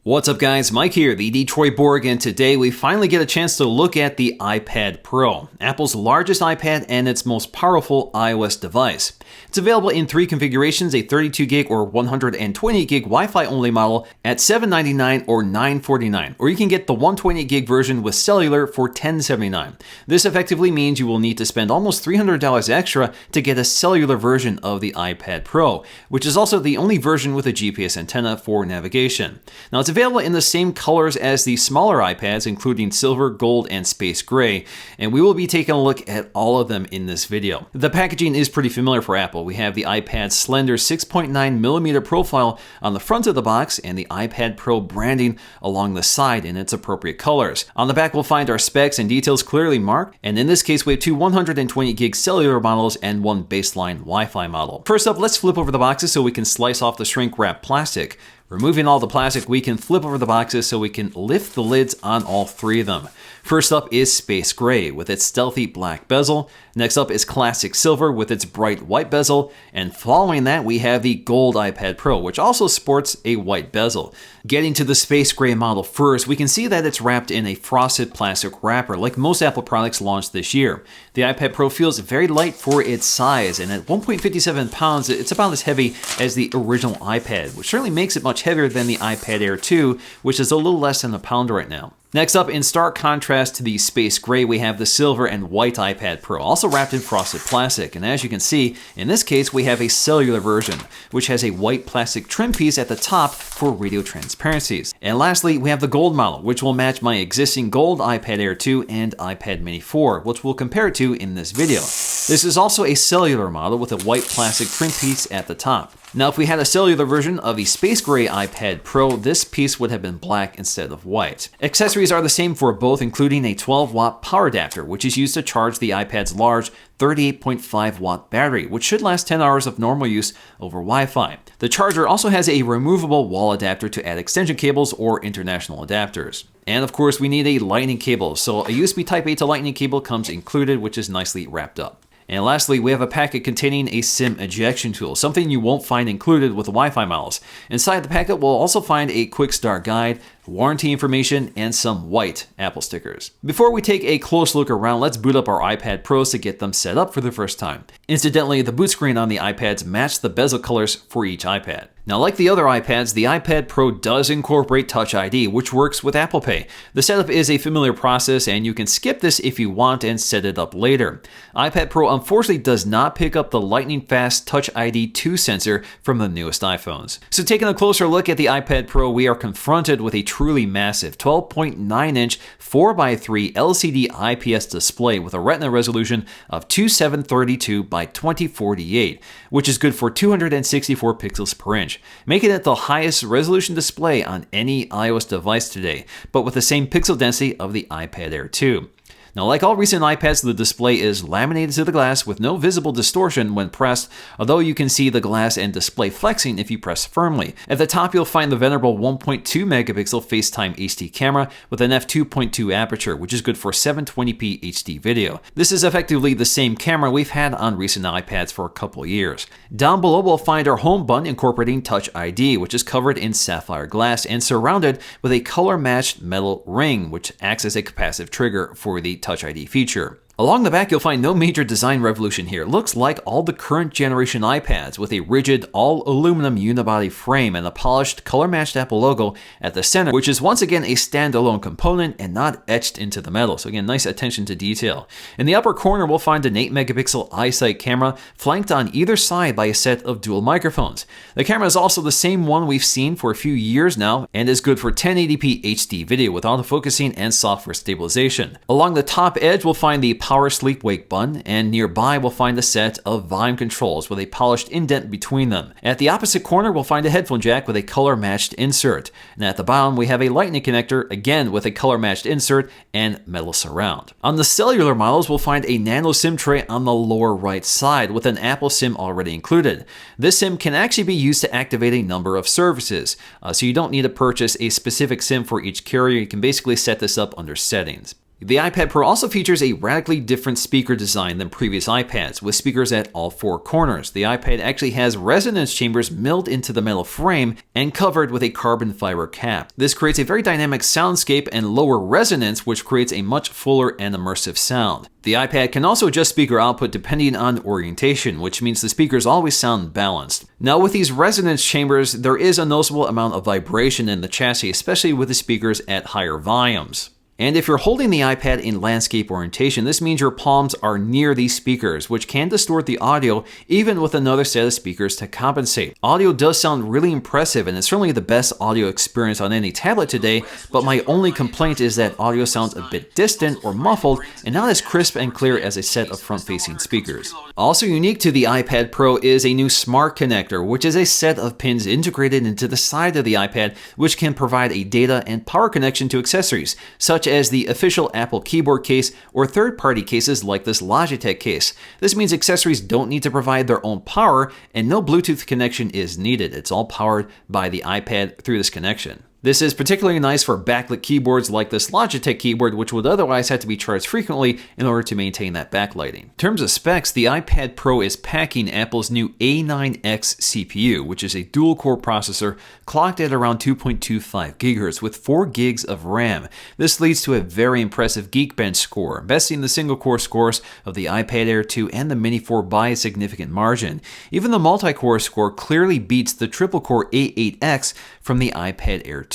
What's up guys, Mike here, the Detroit Borg, and today we finally get a chance to look at the iPad Pro, Apple's largest iPad and its most powerful iOS device. It's available in three configurations, a 32GB or 128GB Wi-Fi only model at $799 or $949, or you can get the 128GB version with cellular for $1079. This effectively means you will need to spend almost $300 extra to get a cellular version of the iPad Pro, which is also the only version with a GPS antenna for navigation. Now it's available in the same colors as the smaller iPads, including silver, gold, and space gray, and we will be taking a look at all of them in this video. The packaging is pretty familiar for Apple. We have the iPad's slender 6.9mm profile on the front of the box and the iPad Pro branding along the side in its appropriate colors. On the back we'll find our specs and details clearly marked, and in this case we have two 120GB cellular models and one baseline Wi-Fi model. First up, let's flip over the boxes so we can slice off the shrink wrap plastic. Removing all the plastic, we can flip over the boxes so we can lift the lids on all three of them. First up is Space Gray with its stealthy black bezel. Next up is Classic Silver with its bright white bezel. And following that, we have the Gold iPad Pro, which also sports a white bezel. Getting to the Space Gray model first, we can see that it's wrapped in a frosted plastic wrapper like most Apple products launched this year. The iPad Pro feels very light for its size, and at 1.57 pounds, it's about as heavy as the original iPad, which certainly makes it much heavier than the iPad Air 2, which is a little less than a pound right now. Next up, in stark contrast to the Space Gray, we have the silver and white iPad Pro, also wrapped in frosted plastic. And as you can see, in this case, we have a cellular version, which has a white plastic trim piece at the top for radio transparencies. And lastly, we have the gold model, which will match my existing gold iPad Air 2 and iPad Mini 4, which we'll compare it to in this video. This is also a cellular model with a white plastic trim piece at the top. Now, if we had a cellular version of the Space Gray iPad Pro, this piece would have been black instead of white. Accessories are the same for both, including a 12-watt power adapter, which is used to charge the iPad's large 38.5-watt battery, which should last 10 hours of normal use over Wi-Fi. The charger also has a removable wall adapter to add extension cables or international adapters. And of course, we need a lightning cable, so a USB Type-A to lightning cable comes included, which is nicely wrapped up. And lastly, we have a packet containing a SIM ejection tool, something you won't find included with the Wi-Fi models. Inside the packet, we'll also find a quick start guide, warranty information, and some white Apple stickers. Before we take a close look around, let's boot up our iPad Pros to get them set up for the first time. Incidentally, the boot screen on the iPads match the bezel colors for each iPad. Now, like the other iPads, the iPad Pro does incorporate Touch ID, which works with Apple Pay. The setup is a familiar process, and you can skip this if you want and set it up later. iPad Pro unfortunately does not pick up the lightning-fast Touch ID 2 sensor from the newest iPhones. So taking a closer look at the iPad Pro, we are confronted with a truly massive 12.9-inch 4x3 LCD IPS display with a Retina resolution of 2732 by 2048, which is good for 264 pixels per inch, making it the highest resolution display on any iOS device today, but with the same pixel density of the iPad Air 2. Now, like all recent iPads, the display is laminated to the glass with no visible distortion when pressed, although you can see the glass and display flexing if you press firmly. At the top, you'll find the venerable 1.2-megapixel FaceTime HD camera with an f2.2 aperture, which is good for 720p HD video. This is effectively the same camera we've had on recent iPads for a couple years. Down below, we'll find our home button incorporating Touch ID, which is covered in sapphire glass and surrounded with a color-matched metal ring, which acts as a capacitive trigger for the Touch ID feature. Along the back, you'll find no major design revolution here. It looks like all the current generation iPads with a rigid all-aluminum unibody frame and a polished color-matched Apple logo at the center, which is once again a standalone component and not etched into the metal. So again, nice attention to detail. In the upper corner, we'll find an 8-megapixel iSight camera flanked on either side by a set of dual microphones. The camera is also the same one we've seen for a few years now and is good for 1080p HD video with autofocusing and software stabilization. Along the top edge, we'll find the power sleep wake button, and nearby we'll find a set of volume controls with a polished indent between them. At the opposite corner, we'll find a headphone jack with a color-matched insert. And at the bottom, we have a lightning connector, again with a color-matched insert and metal surround. On the cellular models, we'll find a nano SIM tray on the lower right side with an Apple SIM already included. This SIM can actually be used to activate a number of services, so you don't need to purchase a specific SIM for each carrier. You can basically set this up under settings. The iPad Pro also features a radically different speaker design than previous iPads, with speakers at all four corners. The iPad actually has resonance chambers milled into the metal frame and covered with a carbon fiber cap. This creates a very dynamic soundscape and lower resonance, which creates a much fuller and immersive sound. The iPad can also adjust speaker output depending on orientation, which means the speakers always sound balanced. Now, with these resonance chambers, there is a noticeable amount of vibration in the chassis, especially with the speakers at higher volumes. And if you're holding the iPad in landscape orientation, this means your palms are near these speakers, which can distort the audio even with another set of speakers to compensate. Audio does sound really impressive, and it's certainly the best audio experience on any tablet today, but my only complaint is that audio sounds a bit distant or muffled and not as crisp and clear as a set of front-facing speakers. Also unique to the iPad Pro is a new Smart Connector, which is a set of pins integrated into the side of the iPad, which can provide a data and power connection to accessories, such as the official Apple keyboard case or third-party cases like this Logitech case. This means accessories don't need to provide their own power and no Bluetooth connection is needed. It's all powered by the iPad through this connection. This is particularly nice for backlit keyboards like this Logitech keyboard, which would otherwise have to be charged frequently in order to maintain that backlighting. In terms of specs, the iPad Pro is packing Apple's new A9X CPU, which is a dual-core processor clocked at around 2.25 GHz with 4 gigs of RAM. This leads to a very impressive Geekbench score, besting the single-core scores of the iPad Air 2 and the Mini 4 by a significant margin. Even the multi-core score clearly beats the triple-core A8X from the iPad Air 2.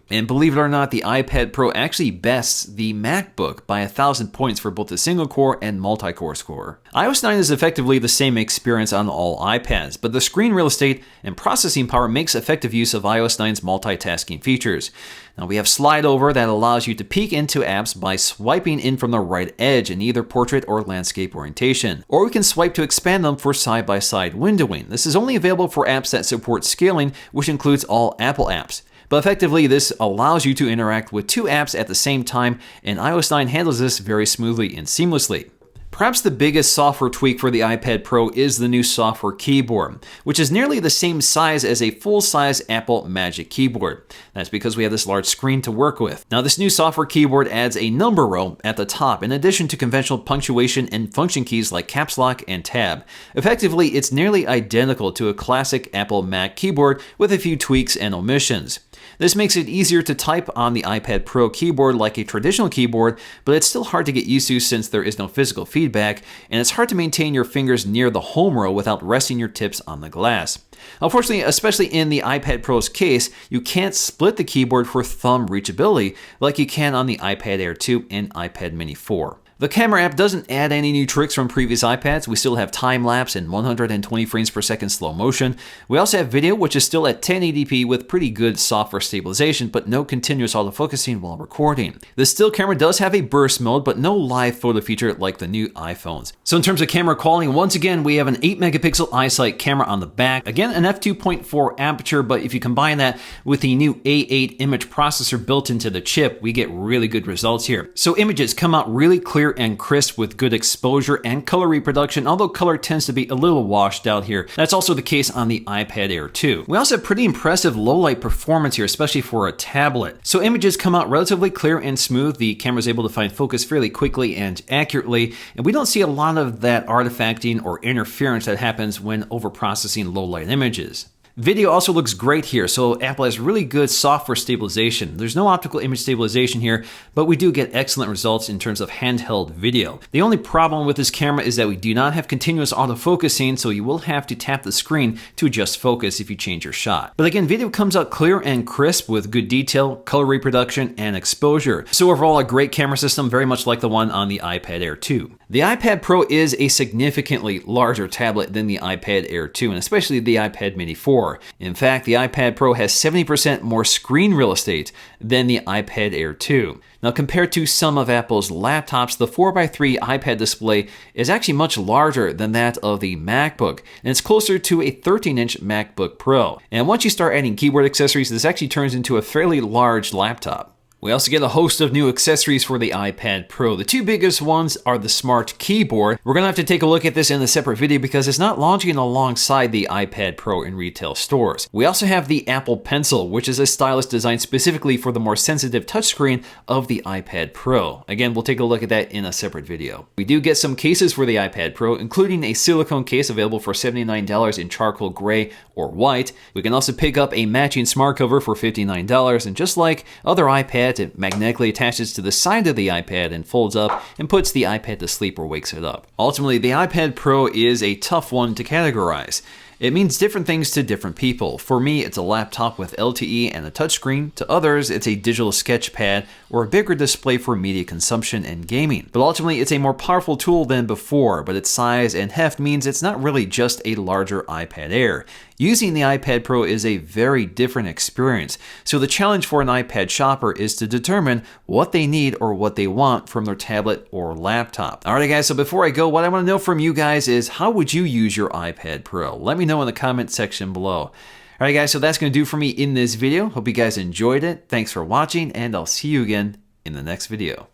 And believe it or not, the iPad Pro actually bests the MacBook by 1,000 points for both the single-core and multi-core score. iOS 9 is effectively the same experience on all iPads, but the screen real estate and processing power makes effective use of iOS 9's multitasking features. Now we have slide over that allows you to peek into apps by swiping in from the right edge in either portrait or landscape orientation. Or we can swipe to expand them for side-by-side windowing. This is only available for apps that support scaling, which includes all Apple apps. But effectively, this allows you to interact with two apps at the same time, and iOS 9 handles this very smoothly and seamlessly. Perhaps the biggest software tweak for the iPad Pro is the new software keyboard, which is nearly the same size as a full-size Apple Magic Keyboard. That's because we have this large screen to work with. Now, this new software keyboard adds a number row at the top, in addition to conventional punctuation and function keys like Caps Lock and Tab. Effectively, it's nearly identical to a classic Apple Mac keyboard with a few tweaks and omissions. This makes it easier to type on the iPad Pro keyboard like a traditional keyboard, but it's still hard to get used to since there is no physical feedback, and it's hard to maintain your fingers near the home row without resting your tips on the glass. Unfortunately, especially in the iPad Pro's case, you can't split the keyboard for thumb reachability like you can on the iPad Air 2 and iPad Mini 4. The camera app doesn't add any new tricks from previous iPads. We still have time-lapse and 120 frames per second slow motion. We also have video, which is still at 1080p with pretty good software stabilization, but no continuous autofocusing while recording. The still camera does have a burst mode, but no live photo feature like the new iPhones. So in terms of camera quality, once again, we have an 8-megapixel iSight camera on the back. Again, an f2.4 aperture, but if you combine that with the new A8 image processor built into the chip, we get really good results here. So images come out really clear and crisp with good exposure and color reproduction, although color tends to be a little washed out here. That's also the case on the iPad Air 2. We also have pretty impressive low light performance here, especially for a tablet. So images come out relatively clear and smooth. The camera is able to find focus fairly quickly and accurately, and we don't see a lot of that artifacting or interference that happens when overprocessing low light images. Video also looks great here, so Apple has really good software stabilization. There's no optical image stabilization here, but we do get excellent results in terms of handheld video. The only problem with this camera is that we do not have continuous autofocusing, so you will have to tap the screen to adjust focus if you change your shot. But again, video comes out clear and crisp with good detail, color reproduction, and exposure. So overall, a great camera system, very much like the one on the iPad Air 2. The iPad Pro is a significantly larger tablet than the iPad Air 2, and especially the iPad Mini 4. In fact, the iPad Pro has 70% more screen real estate than the iPad Air 2. Now, compared to some of Apple's laptops, the 4x3 iPad display is actually much larger than that of the MacBook, and it's closer to a 13-inch MacBook Pro. And once you start adding keyboard accessories, this actually turns into a fairly large laptop. We also get a host of new accessories for the iPad Pro. The two biggest ones are the Smart Keyboard. We're going to have to take a look at this in a separate video because it's not launching alongside the iPad Pro in retail stores. We also have the Apple Pencil, which is a stylus designed specifically for the more sensitive touchscreen of the iPad Pro. Again, we'll take a look at that in a separate video. We do get some cases for the iPad Pro, including a silicone case available for $79 in charcoal gray or white. We can also pick up a matching smart cover for $59, and just like other iPads, it magnetically attaches to the side of the iPad and folds up and puts the iPad to sleep or wakes it up. Ultimately, the iPad Pro is a tough one to categorize. It means different things to different people. For me, it's a laptop with LTE and a touchscreen. To others, it's a digital sketch pad or a bigger display for media consumption and gaming. But ultimately, it's a more powerful tool than before, but its size and heft means it's not really just a larger iPad Air. Using the iPad Pro is a very different experience, so the challenge for an iPad shopper is to determine what they need or what they want from their tablet or laptop. Alright guys, so before I go, what I want to know from you guys is how would you use your iPad Pro? Let me know in the comment section below. Alright guys, so that's going to do for me in this video. Hope you guys enjoyed it. Thanks for watching, and I'll see you again in the next video.